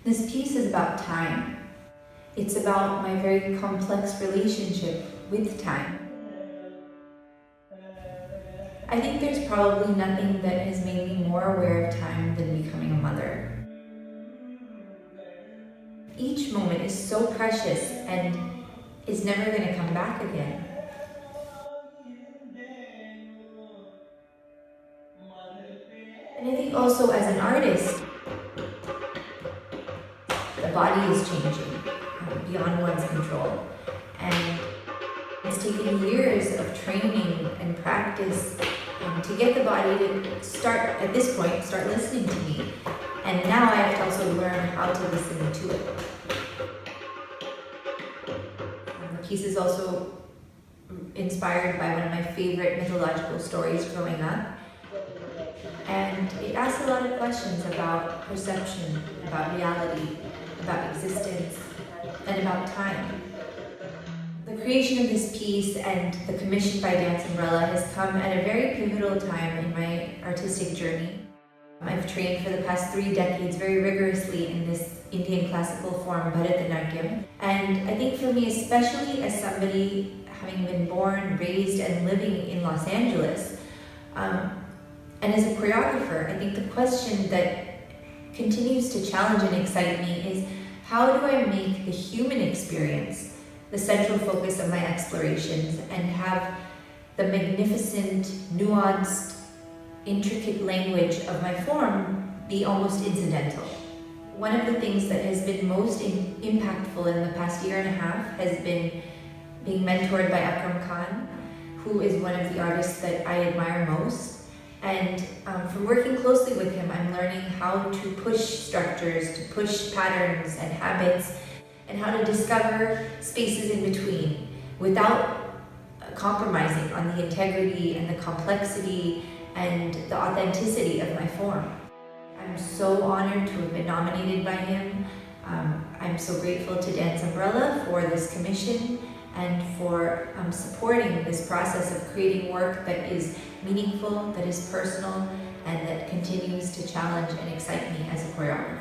This piece is about time. It's about my very complex relationship with time. I think there's probably nothing that has made me more aware of time than becoming a mother. Each moment is so precious and is never going to come back again. And I think also as an artist, the body is changing beyond one's control. And it's taken years of training and practice to get the body to start, at this point, start listening to me. And now I have to also learn how to listen to it. The piece is also inspired by one of my favorite mythological stories growing up. And it asks a lot of questions about perception, about reality, about existence, and about time. The creation of this piece and the commission by Dance Umbrella has come at a very pivotal time in my artistic journey. I've trained for the past 3 decades very rigorously in this Indian classical form, Bharatanatyam. And I think for me, especially as somebody having been born, raised, and living in Los Angeles, and as a choreographer, I think the question that continues to challenge and excite me is, how do I make the human experience the central focus of my explorations and have the magnificent, nuanced, intricate language of my form be almost incidental? One of the things that has been most impactful in the past year and a half has been being mentored by Akram Khan, who is one of the artists that I admire most. And from working closely with him, I'm learning how to push structures, to push patterns and habits, and how to discover spaces in between without compromising on the integrity and the complexity and the authenticity of my form. I'm so honored to have been nominated by him. I'm so grateful to Dance Umbrella for this commission and for supporting this process of creating work that is meaningful, that is personal, and that continues to challenge and excite me as a choreographer.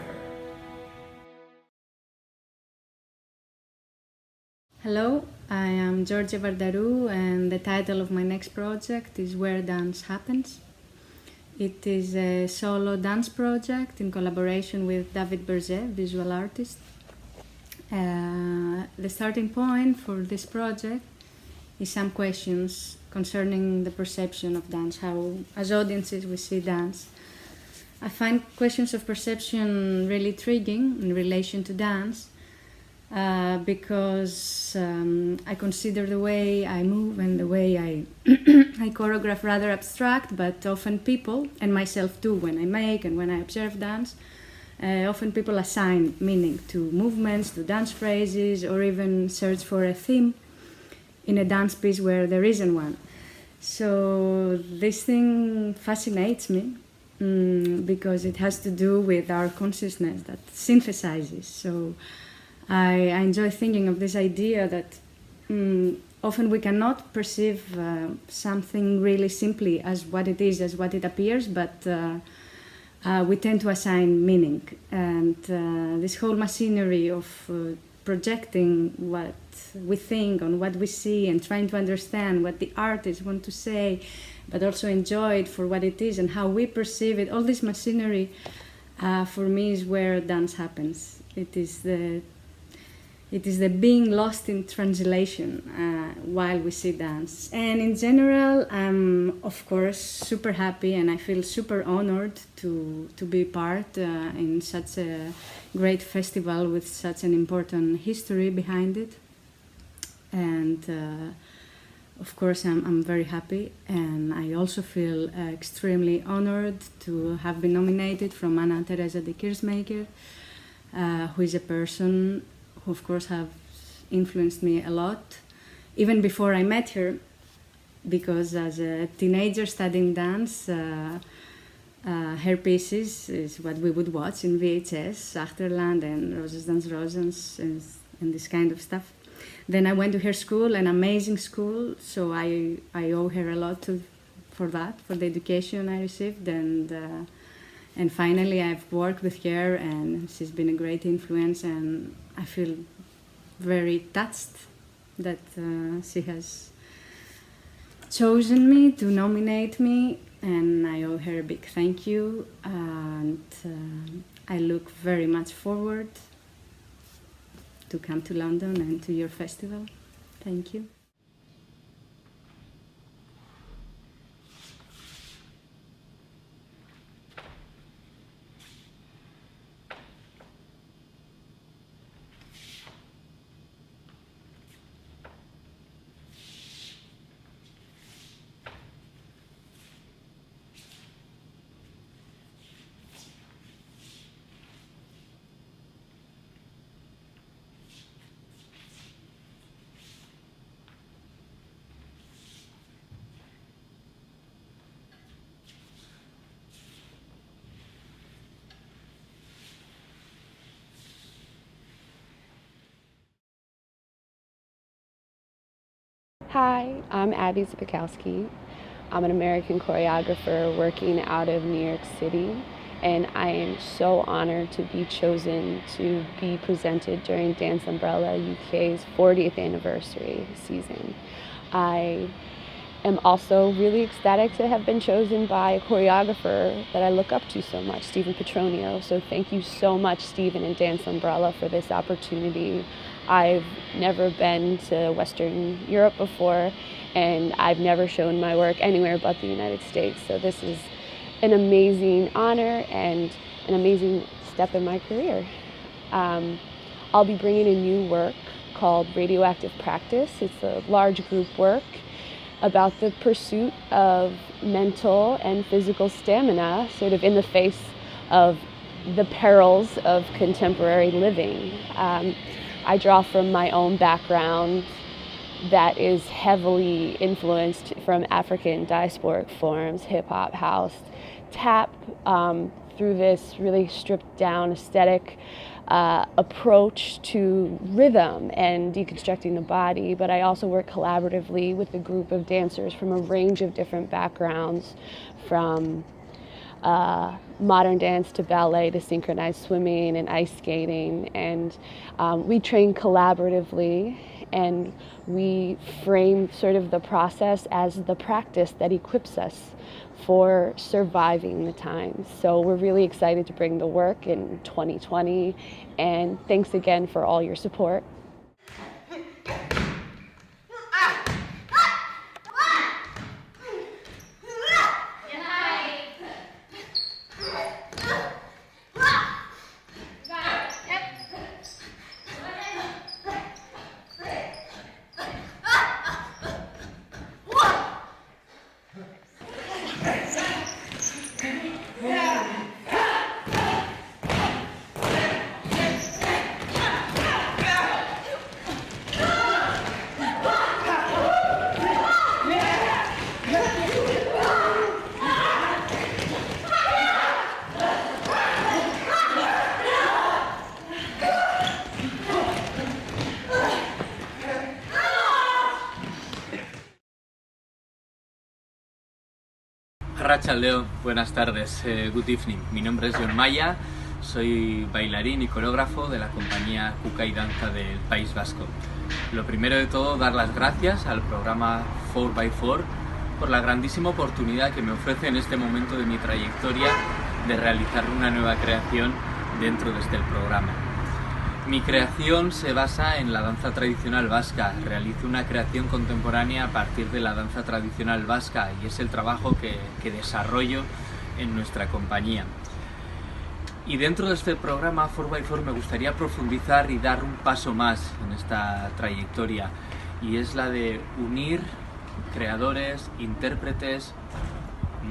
Hello, I am Georgia Vardarou, and the title of my next project is Where Dance Happens. It is a solo dance project in collaboration with David Berger, visual artist. The starting point for this project is some questions concerning the perception of dance, how as audiences we see dance. I find questions of perception really intriguing in relation to dance because I consider the way I move and the way I choreograph rather abstract, but often people, and myself too when I make and when I observe dance, often people assign meaning to movements, to dance phrases, or even search for a theme in a dance piece where there isn't one. So this thing fascinates me because it has to do with our consciousness that synthesizes. So I enjoy thinking of this idea that often we cannot perceive something really simply as what it is, as what it appears, but we tend to assign meaning. And this whole machinery of projecting what we think on what we see and trying to understand what the artists want to say, but also enjoy it for what it is and how we perceive it, all this machinery for me is where dance happens. It is the being lost in translation while we see dance. And in general, I'm of course super happy and I feel super honored to be part in such a great festival with such an important history behind it. And of course I'm very happy, and I also feel extremely honored to have been nominated from Teresa de Keersmaeker, who is a person who of course have influenced me a lot, even before I met her, because as a teenager studying dance, her pieces is what we would watch in VHS, Achterland and Roses Dance Roses and this kind of stuff. Then I went to her school, an amazing school, so I owe her a lot for that, for the education I received, and And finally, I've worked with her, and she's been a great influence, and I feel very touched that she has chosen me to nominate me, and I owe her a big thank you, and I look very much forward to come to London and to your festival. Thank you. Hi, I'm Zbikowski. I'm an American choreographer working out of New York City, and I am so honored to be chosen to be presented during Dance Umbrella UK's 40th anniversary season. I am also really ecstatic to have been chosen by a choreographer that I look up to so much, Petronio. So thank you so much, Stephen and Dance Umbrella, for this opportunity. I've never been to Western Europe before, and I've never shown my work anywhere but the United States. So this is an amazing honor and an amazing step in my career. I'll be bringing a new work called Radioactive Practice. It's a large group work about the pursuit of mental and physical stamina, sort of in the face of the perils of contemporary living. I draw from my own background that is heavily influenced from African diasporic forms, hip hop, house, tap, through this really stripped down aesthetic approach to rhythm and deconstructing the body. But I also work collaboratively with a group of dancers from a range of different backgrounds, from modern dance to ballet to synchronized swimming and ice skating, and we train collaboratively, and we frame sort of the process as the practice that equips us for surviving the times. So we're really excited to bring the work in 2020, and thanks again for all your support. Leo, buenas tardes, good evening. Mi nombre es Jon Maya, soy bailarín y coreógrafo de la compañía Cuca y Danza del País Vasco. Lo primero de todo, dar las gracias al programa 4x4 por la grandísima oportunidad que me ofrece en este momento de mi trayectoria de realizar una nueva creación dentro de este programa. Mi creación se basa en la danza tradicional vasca. Realizo una creación contemporánea a partir de la danza tradicional vasca, y es el trabajo que desarrollo en nuestra compañía. Y dentro de este programa 4x4 me gustaría profundizar y dar un paso más en esta trayectoria, y es la de unir creadores, intérpretes,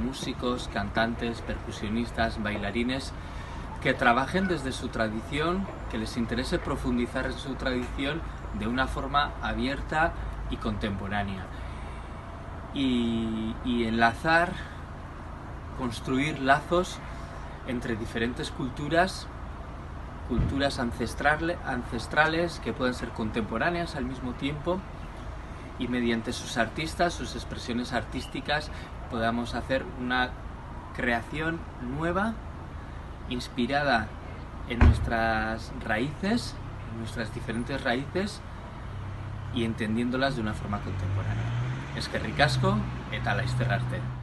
músicos, cantantes, percusionistas, bailarines que trabajen desde su tradición, que les interese profundizar en su tradición de una forma abierta y contemporánea. Y enlazar, construir lazos entre diferentes culturas ancestrales que pueden ser contemporáneas al mismo tiempo, y mediante sus artistas, sus expresiones artísticas, podamos hacer una creación nueva inspirada en nuestras raíces, en nuestras diferentes raíces y entendiéndolas de una forma contemporánea. Eskerrik asko eta laster arte.